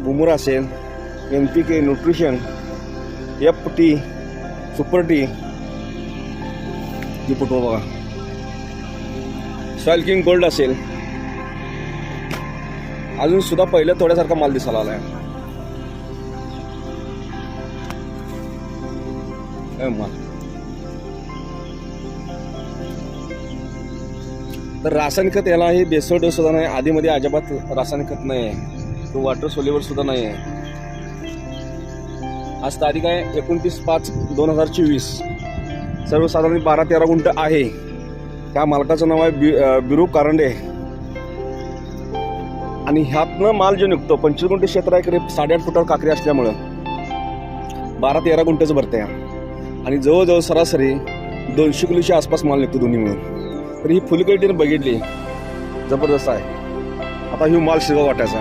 बुमरा असेल, NPK nutrition, FT, super T, ही photo बघा, सॉइल किंग गोल्ड असेल, अजून सुद्धा पहिल्या थोड्यासारखा माल दिसायला आलाय. तर रासायनिक खत याला हे बेसळ डोस सुद्धा नाही, आधीमध्ये अजिबात रासायनिक खत नाही आहे, तो वॉटर सोल्युबल सुद्धा नाही आहे. आज तारीख आहे 29/5/2024. सर्वसाधारण 12-13 गुंठ आहे. त्या मालकाचं नाव आहे बिरू कारंडे. आणि ह्यातनं माल जो निघतो 25 गुंठ क्षेत्र आहे, करीब 8.5 फुटावर काकरी असल्यामुळं 12-13 गुंठच भरते. आणि जवळजवळ सरासरी 200 किलोच्या आसपास माल निघतो दोन्ही मिळून. तर ही फुल क्वालिटीने बघितली, जबरदस्त आहे. आता ही माल शिरगाव वाटायचा.